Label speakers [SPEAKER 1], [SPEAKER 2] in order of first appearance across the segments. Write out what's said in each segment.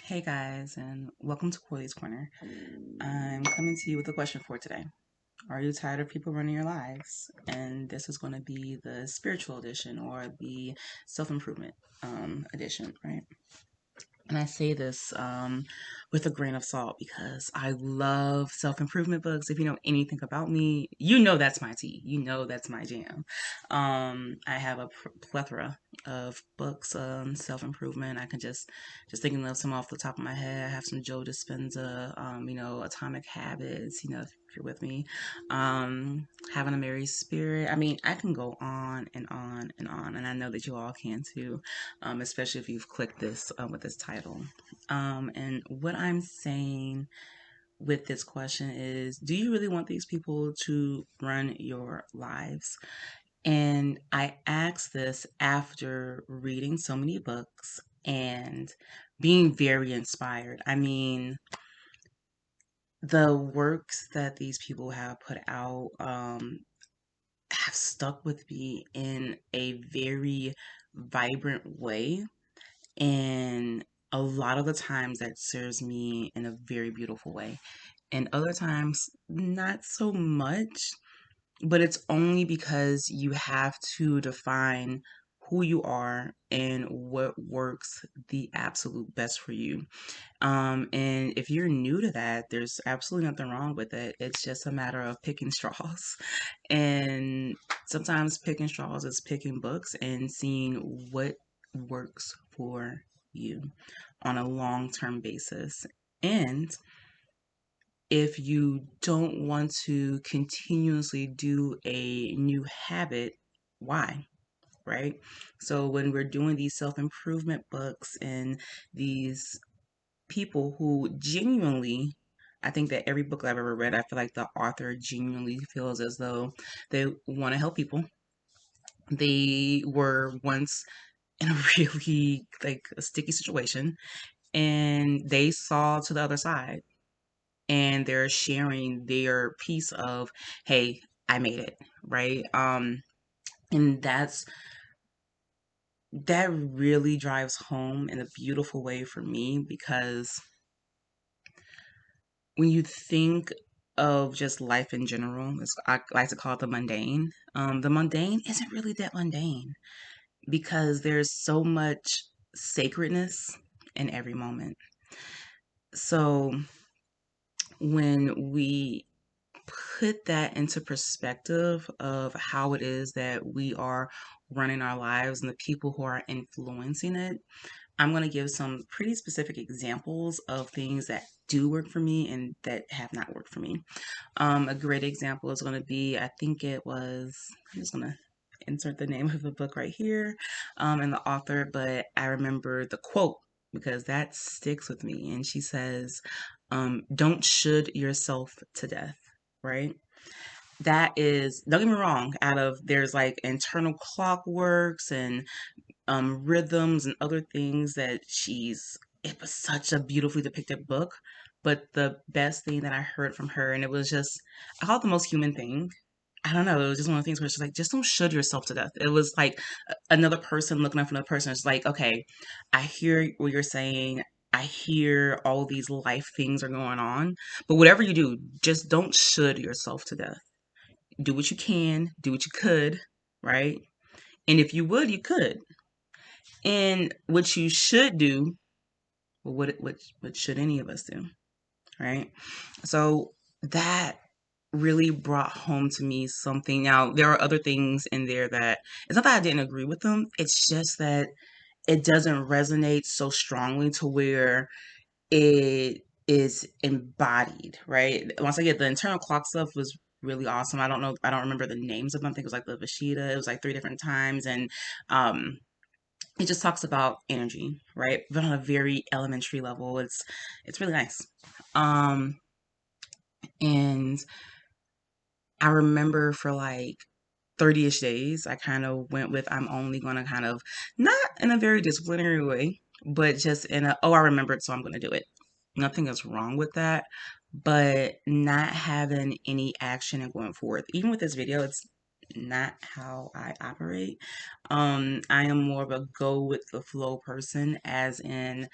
[SPEAKER 1] Hey guys, and welcome to Corley's Corner. I'm coming to you with a question for today. Are you tired of people running your lives? And this is going to be the spiritual edition or the self improvement edition, right? And I say this with a grain of salt because I love self improvement books. If you know anything about me, you know that's my tea. You know that's my jam. I have a plethora of books on self improvement. I can just thinking of some off the top of my head. I have some Joe Dispenza, Atomic Habits. If you're with me, Having a Merry Spirit. I mean, I can go on and on and on, and I know that you all can too, especially if you've clicked this with this title. And what I'm saying with this question is, do you really want these people to run your lives? And I ask this after reading so many books and being very inspired. I mean, the works that these people have put out have stuck with me in a very vibrant way. And a lot of the times that serves me in a very beautiful way. And other times, not so much, but it's only because you have to define who you are and what works the absolute best for you. And if you're new to that, there's absolutely nothing wrong with it. It's just a matter of picking straws. And sometimes picking straws is picking books and seeing what works for you on a long term basis. And if you don't want to continuously do a new habit, why? Right? So when we're doing these self improvement books and these people who genuinely, I think that every book I've ever read, I feel like the author genuinely feels as though they want to help people. They were once in a really like a sticky situation and they saw to the other side and they're sharing their piece of, hey, I made it, right? And that really drives home in a beautiful way for me because when you think of just life in general, I like to call it the mundane. The mundane isn't really that mundane because there's so much sacredness in every moment. So when we put that into perspective of how it is that we are running our lives and the people who are influencing it, I'm going to give some pretty specific examples of things that do work for me and that have not worked for me. A great example is going to be, I think it was, I'm just going to insert the name of the book right here and the author, but I remember the quote because that sticks with me. And she says, don't should yourself to death, right? That is, don't get me wrong, there's like internal clockworks and rhythms and other things that it was such a beautifully depicted book. But the best thing that I heard from her, and it was just, I call it the most human thing. I don't know. It was just one of the things where she's like, just don't should yourself to death. It was like another person looking up for another person. It's like, okay, I hear what you're saying. I hear all these life things are going on. But whatever you do, just don't should yourself to death. Do what you can, do what you could, right? And if you would, you could. And what you should do, well, what should any of us do, right? So that really brought home to me something. Now, there are other things in there that it's not that I didn't agree with them. It's just that it doesn't resonate so strongly to where it is embodied, right? Once I get the internal clock stuff was really awesome. I don't know, I don't remember the names of them. I think it was like the Vashida. It was like three different times, and um, it just talks about energy, right? But on a very elementary level. It's really nice. Um, and I remember for like 30-ish days, I kind of went with I'm only going to kind of, not in a very disciplinary way, but just in a, oh, I remembered, so I'm going to do it. Nothing is wrong with that, but not having any action and going forth. Even with this video, it's not how I operate. I am more of a go with the flow person, as in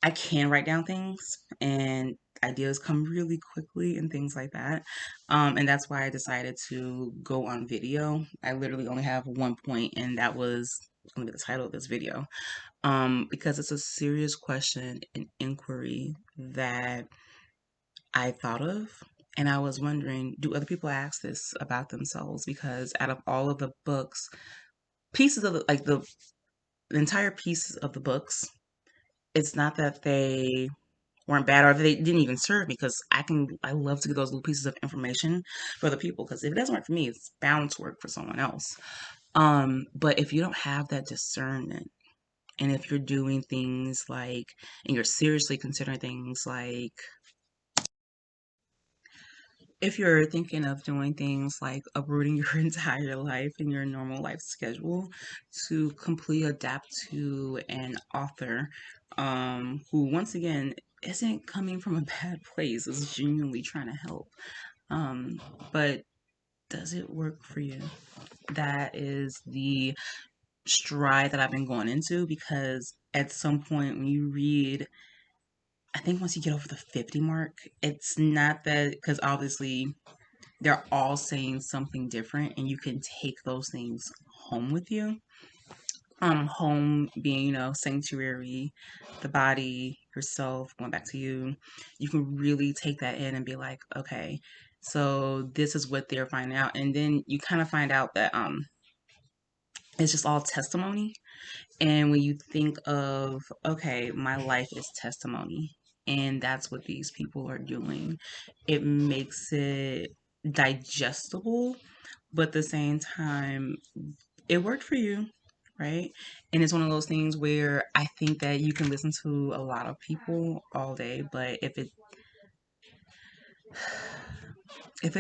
[SPEAKER 1] I can write down things and ideas come really quickly and things like that. And that's why I decided to go on video. I literally only have one point, and that was going to be the title of this video. Because it's a serious question and inquiry that I thought of. And I was wondering, do other people ask this about themselves? Because out of all of the books, pieces of the entire pieces of the books, it's not that they weren't bad or they didn't even serve me, because I love to get those little pieces of information for other people, because if it doesn't work for me, it's bound to work for someone else. But if you don't have that discernment, and if you're doing things like, and you're seriously considering things like, if you're thinking of doing things like uprooting your entire life and your normal life schedule to completely adapt to an author, who, once again, isn't coming from a bad place, is genuinely trying to help. But does it work for you? That is the stride that I've been going into, because at some point when you read, I think once you get over the 50 mark, it's not that, because obviously they're all saying something different, and you can take those things home with you. Home being, sanctuary, the body, yourself, going back to you. You can really take that in and be like, okay, so this is what they're finding out. And then you kind of find out that it's just all testimony. And when you think of, okay, my life is testimony, and that's what these people are doing, it makes it digestible, but at the same time, it worked for you, right? And it's one of those things where I think that you can listen to a lot of people all day, but if it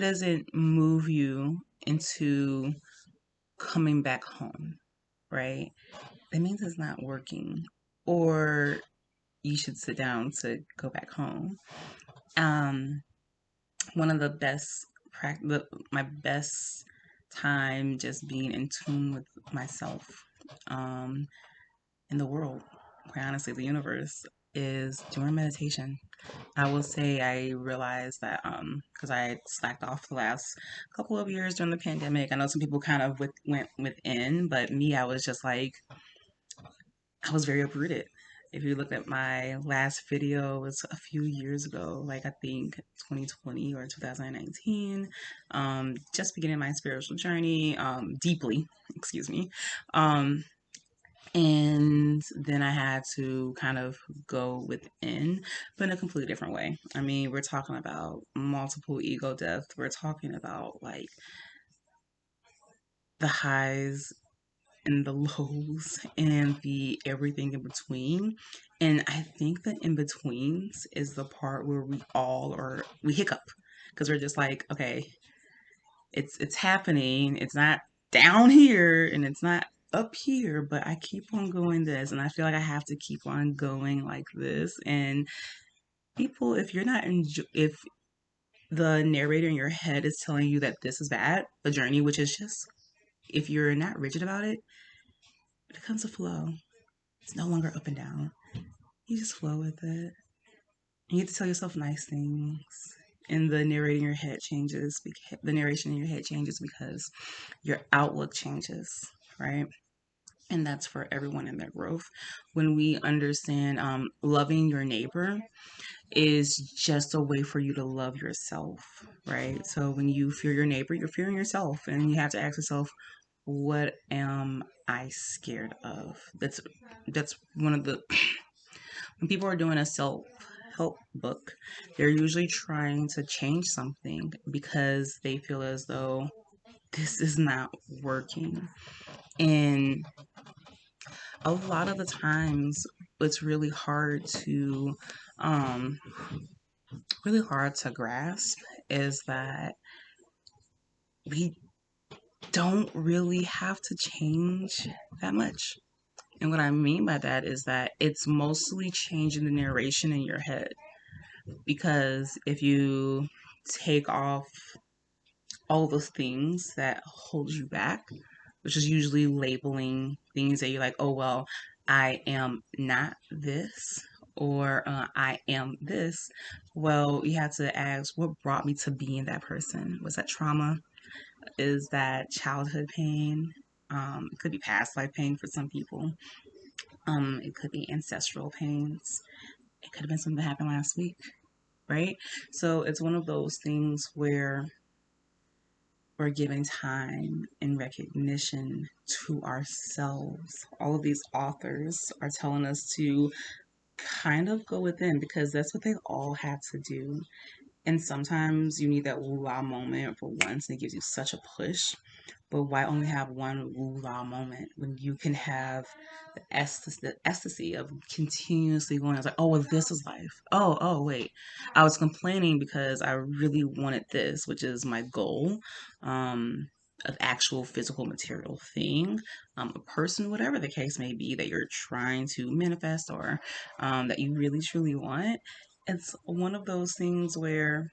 [SPEAKER 1] doesn't move you into coming back home, right? That means it's not working, or you should sit down to go back home. Um, One of the my best time just being in tune with myself, um, in the world, quite honestly, the universe, is during meditation. I will say I realized that, because I had slacked off the last couple of years during the pandemic. I know some people kind of went within, but me, I was just like, I was very uprooted. If you look at my last video, it was a few years ago, like I think 2020 or 2019, just beginning my spiritual journey, deeply, excuse me. Um, and then I had to kind of go within, but in a completely different way. I mean, we're talking about multiple ego death. We're talking about like the highs and the lows and the everything in between. And I think the in betweens is the part where we hiccup, because we're just like, okay, it's happening. It's not down here and it's not up here, but I keep on going this, and I feel like I have to keep on going like this. And people, if you're not if the narrator in your head is telling you that this is bad, the journey, which is just, if you're not rigid about it, it becomes a flow. It's no longer up and down. You just flow with it. You get to tell yourself nice things. And the narrating in your head changes. The narration in your head changes because your outlook changes, right? And that's for everyone in their growth. When we understand, loving your neighbor is just a way for you to love yourself, right? So when you fear your neighbor, you're fearing yourself, and you have to ask yourself, what am I scared of? That's one of the when people are doing a self help book, they're usually trying to change something because they feel as though this is not working. And a lot of the times, it's um, really hard to grasp, is that we don't really have to change that much. And what I mean by that is that it's mostly changing the narration in your head. Because if you take off all those things that hold you back, which is usually labeling things that you're like, oh, well, I am not this, or I am this. Well, you have to ask, what brought me to being that person? Was that trauma? Is that childhood pain? It could be past life pain for some people. It could be ancestral pains. It could have been something that happened last week, right? So it's one of those things where we're giving time and recognition to ourselves. All of these authors are telling us to kind of go within because that's what they all had to do. And sometimes you need that wow moment for once, and it gives you such a push. But why only have one wow moment when you can have the ecstasy of continuously going? I was like, oh, well, this is life. Oh, wait. I was complaining because I really wanted this, which is my goal. Of actual physical material thing, a person, whatever the case may be that you're trying to manifest or that you really truly want. It's one of those things where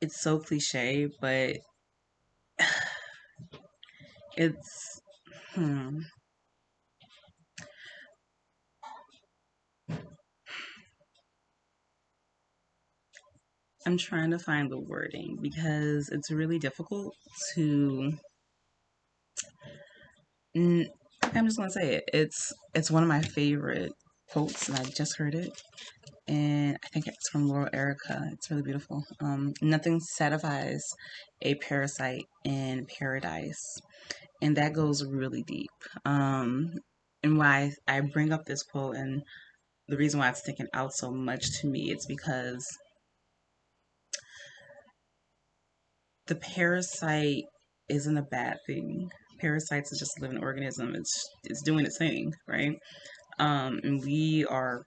[SPEAKER 1] it's so cliche, but it's hmm, I'm trying to find the wording because it's really difficult to. I'm just gonna say it. It's one of my favorite quotes, and I just heard it, and I think it's from Laurel Erica. It's really beautiful. Nothing satisfies a parasite in paradise, and that goes really deep. Um, and why I bring up this quote and the reason why it's sticking out so much to me, it's because the parasite isn't a bad thing. Parasites is just a living organism. It's doing its thing, right? And we are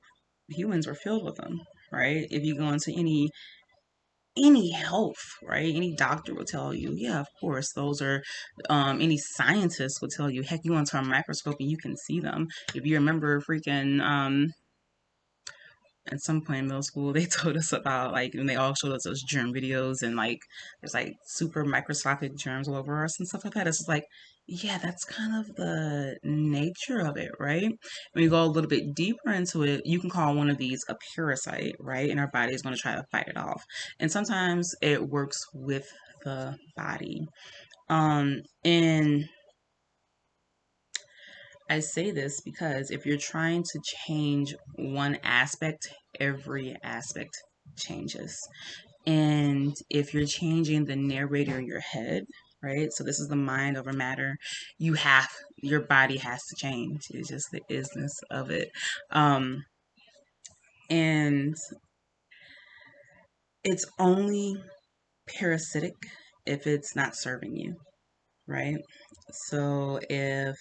[SPEAKER 1] humans are filled with them, right? If you go into any health, right? Any doctor will tell you, yeah, of course, those are, any scientist will tell you, heck, you go into a microscope and you can see them. If you remember freaking, at some point in middle school, they told us about like, and they all showed us those germ videos and like, there's like super microscopic germs all over us and stuff like that. It's just like, yeah, that's kind of the nature of it, right? When you go a little bit deeper into it, you can call one of these a parasite, right? And our body is going to try to fight it off. And sometimes it works with the body. And I say this because if you're trying to change one aspect, every aspect changes. And if you're changing the narrator in your head, right? So this is the mind over matter. You have your body has to change. It's just the isness of it. Um, and it's only parasitic if it's not serving you, right? So if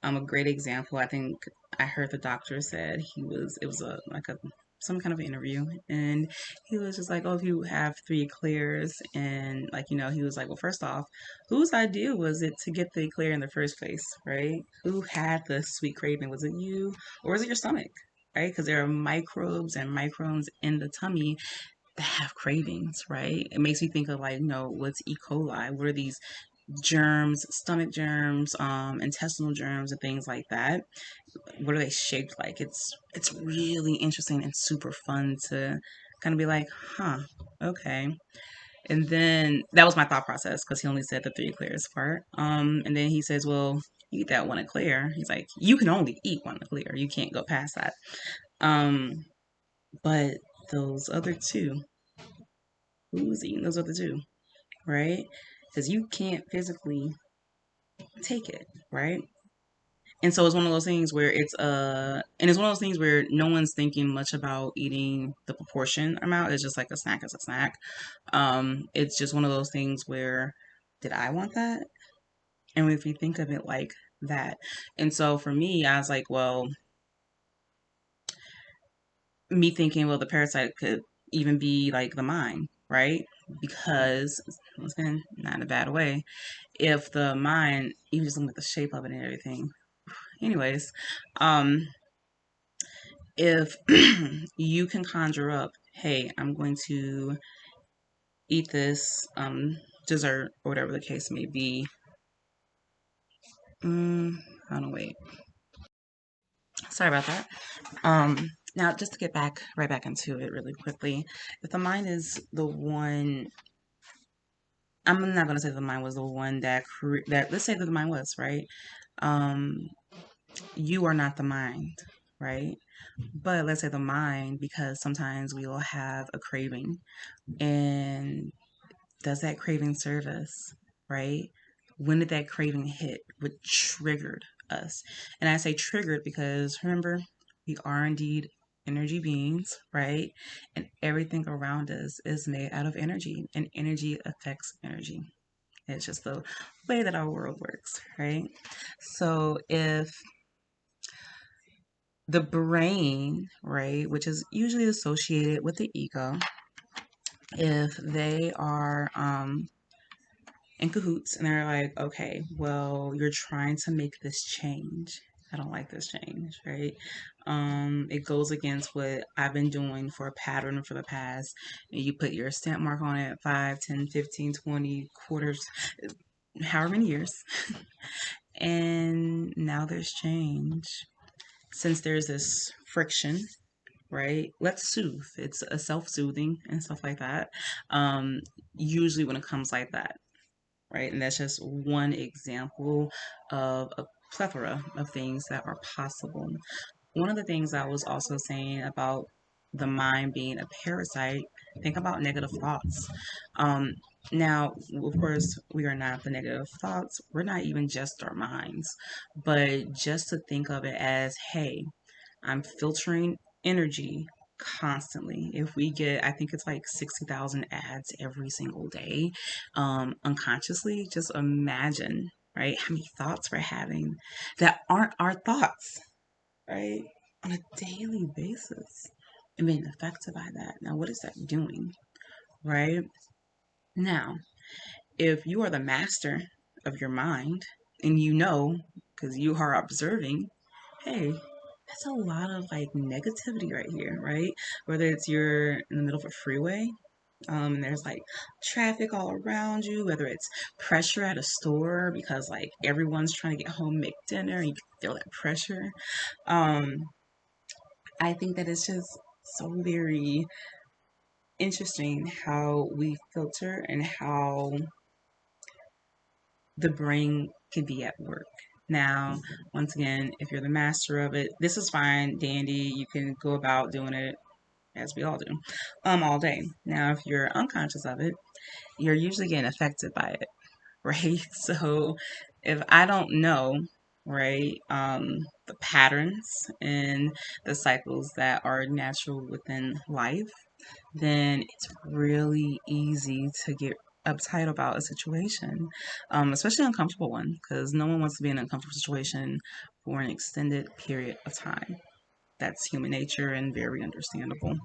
[SPEAKER 1] a great example, I think I heard the doctor said it was a like a some kind of interview, and he was just like, oh, if you have three eclairs, and like, he was like, well, first off, whose idea was it to get the eclair in the first place, right? Who had the sweet craving? Was it you, or was it your stomach? Right, because there are microbes and microns in the tummy that have cravings, right? It makes me think of like, what's E. coli? What are these germs, stomach germs, intestinal germs, and things like that? What are they shaped like? It's really interesting and super fun to kind of be like, huh, okay. And then that was my thought process because he only said the three eclairs part. And then he says, well, eat that one eclair. He's like, you can only eat one eclair. You can't go past that. Um, but those other two, who's eating those other two, right? Because you can't physically take it, right? And so it's one of those things where and it's one of those things where no one's thinking much about eating the proportion amount. It's just like a snack is a snack. It's just one of those things where, did I want that? And if you think of it like that. And so for me, I was like, well, me thinking, well, the parasite could even be like the mind, right? Because, once again, not in a bad way, if the mind, even just looking at the shape of it and everything, anyways, um, if you can conjure up, hey, I'm going to eat this dessert or whatever the case may be. I don't know, wait. Sorry about that. Now just to get back right back into it really quickly, if the mind is the one, I'm not gonna say the mind was the one that let's say that the mind was right. Um, you are not the mind, right? But let's say the mind, because sometimes we will have a craving, and does that craving serve us, right? When did that craving hit? What triggered us? And I say triggered because remember, we are indeed energy beings, right? And everything around us is made out of energy, and energy affects energy. It's just the way that our world works, right? So if the brain, right, which is usually associated with the ego, if they are in cahoots and they're like, okay, well, you're trying to make this change. I don't like this change, right? It goes against what I've been doing for a pattern for the past. And you put your stamp mark on it 5, 10, 15, 20 quarters, however many years. And now there's change. Since there's this friction, right? Let's soothe. It's a self-soothing and stuff like that. Um, Usually when it comes like that, right? And that's just one example of a plethora of things that are possible. One of the things I was also saying about the mind being a parasite, think about negative thoughts. Um, Now, of course, we are not the negative thoughts. We're not even just our minds, but just to think of it as, hey, I'm filtering energy constantly. If we get, I think it's like 60,000 ads every single day, unconsciously, just imagine, right, how many thoughts we're having that aren't our thoughts, right, on a daily basis and being affected by that. Now, what is that doing, right? Now, if you are the master of your mind and you know, because you are observing, hey, that's a lot of like negativity right here, right? Whether it's you're in the middle of a freeway, and there's like traffic all around you, whether it's pressure at a store because like everyone's trying to get home, make dinner, and you can feel that pressure. Um, I think that it's just so very interesting how we filter and how the brain can be at work. Now, once again, if you're the master of it, this is fine, dandy. You can go about doing it as we all do, all day. Now, if you're unconscious of it, you're usually getting affected by it, right? So, if I don't know, right, the patterns and the cycles that are natural within life, then it's really easy to get uptight about a situation, especially an uncomfortable one, because no one wants to be in an uncomfortable situation for an extended period of time. That's human nature and very understandable.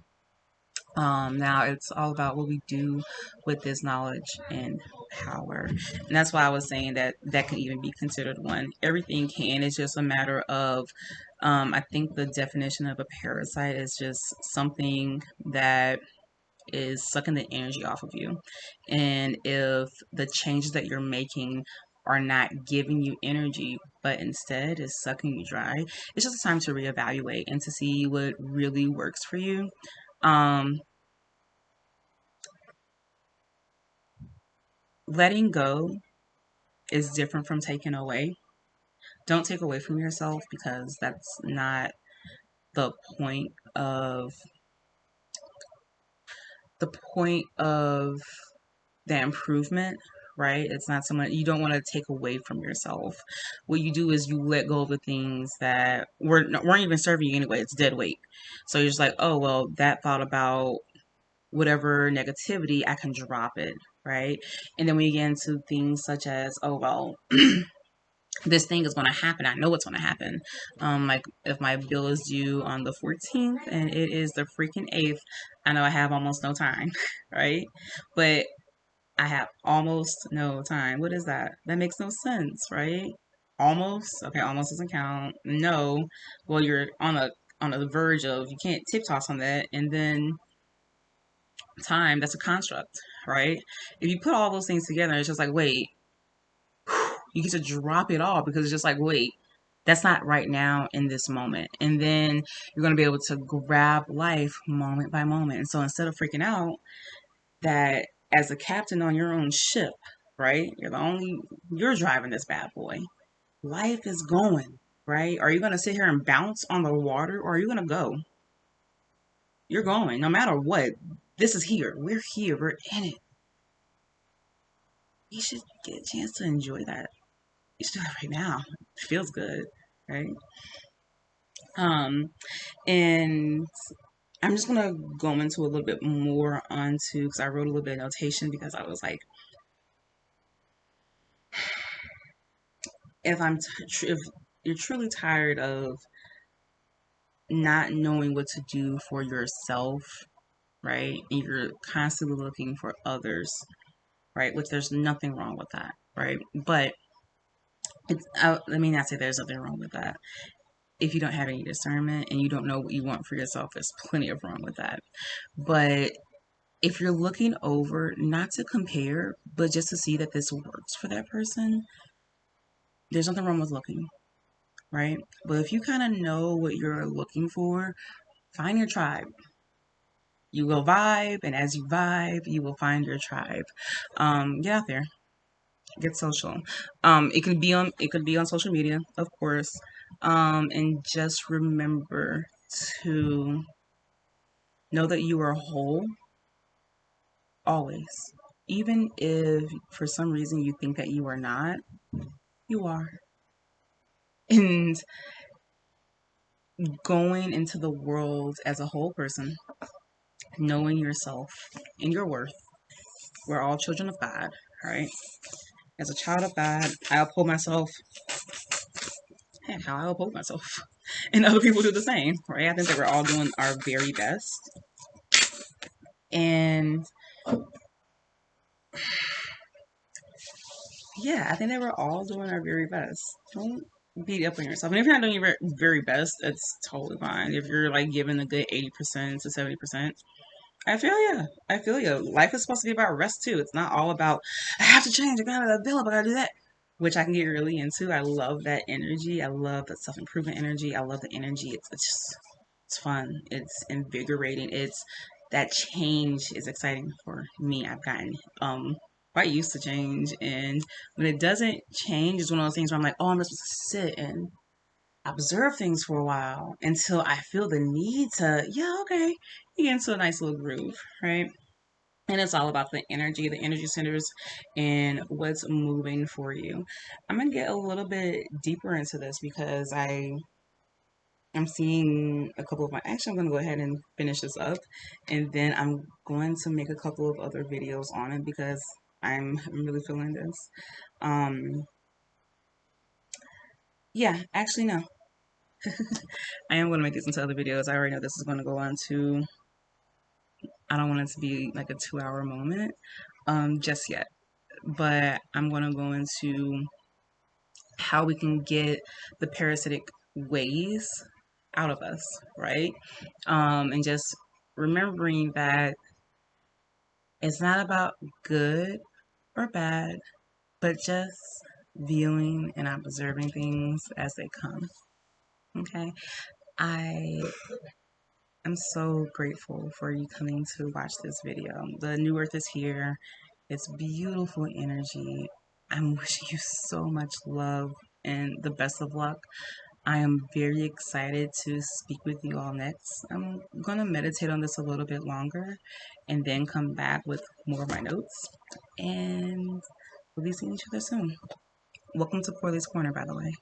[SPEAKER 1] Now it's all about what we do with this knowledge and power. And that's why I was saying that that could even be considered one. Everything can. It's just a matter of, I think the definition of a parasite is just something that is sucking the energy off of you. And if the changes that you're making are not giving you energy, but instead is sucking you dry, it's just a time to reevaluate and to see what really works for you. Um, Letting go is different from taking away. Don't take away from yourself because that's not the point of the point of the improvement, right? It's not someone you don't want to take away from yourself. What you do is you let go of the things that weren't even serving you anyway. It's dead weight. So you're just like, oh well, that thought about whatever negativity, I can drop it, right? And then we get into things such as, oh well, this thing is going to happen. I know it's going to happen. Like if my bill is due on the 14th and it is the freaking 8th, I know I have almost no time, right? But I have almost no time. What is that? That makes no sense, right? Almost. Okay, almost doesn't count. No. Well, you're on a verge of you can't tip toss on that, and then time, that's a construct, right? If you put all those things together, it's just like, wait, you get to drop it all because it's just like, wait. That's not right now in this moment. And then you're going to be able to grab life moment by moment. And so instead of freaking out that as a captain on your own ship, right? You're driving this bad boy. Life is going, right? Are you going to sit here and bounce on the water, or are you going to go? You're going no matter what. This is here. We're here. We're in it. You should get a chance to enjoy that. You should do it right now. It feels good, right? Um, and I'm just gonna go into a little bit more onto because I wrote a little bit of notation because I was like, if you're truly tired of not knowing what to do for yourself, right? And you're constantly looking for others, right? Which there's nothing wrong with that, right? But let me not say there's nothing wrong with that. If you don't have any discernment and you don't know what you want for yourself, there's plenty of wrong with that. But if you're looking over, not to compare, but just to see that this works for that person, there's nothing wrong with looking, right? But if you kind of know what you're looking for, find your tribe. You will vibe, and as you vibe, you will find your tribe. Get out there, get social. It could be on social media, of course. And just remember to know that you are whole always. Even if for some reason you think that you are not, you are. And going into the world as a whole person, knowing yourself and your worth. We're all children of God, right? As a child of God, I uphold myself. Heck, how I uphold myself. And other people do the same, right? I think that we're all doing our very best. And yeah, I think that we're all doing our very best. Don't beat up on yourself. And if you're not doing your very best, that's totally fine. If you're like giving a good 80% to 70%, I feel you. I feel you. Life is supposed to be about rest too. It's not all about, I have to change, I gotta develop, I gotta do that. Which I can get really into. I love that energy. I love that self-improvement energy. I love the energy. It's just, it's fun. It's invigorating. It's that change is exciting for me. I've gotten quite used to change, and when it doesn't change, it's one of those things where I'm like, oh, I'm just supposed to sit and observe things for a while until I feel the need to, yeah, okay, you get into a nice little groove, right? And it's all about the energy centers, and what's moving for you. I'm gonna get a little bit deeper into this because I'm seeing a couple of my actually I'm gonna go ahead and finish this up, and then I'm going to make a couple of other videos on it because I'm really feeling this. Um, yeah, actually no. I am going to make this into other videos. I already know this is going to go on to, I don't want it to be like a 2 hour moment just yet. But I'm going to go into how we can get the parasitic ways out of us, right? And just remembering that it's not about good or bad, but just viewing and observing things as they come. Okay. I I'm so grateful for you coming to watch this video. The new earth is here. It's beautiful energy. I'm wishing you so much love and the best of luck. I am very excited to speak with you all next. I'm going to meditate on this a little bit longer and then come back with more of my notes. And we'll be seeing each other soon. Welcome to Corley's Corner, by the way.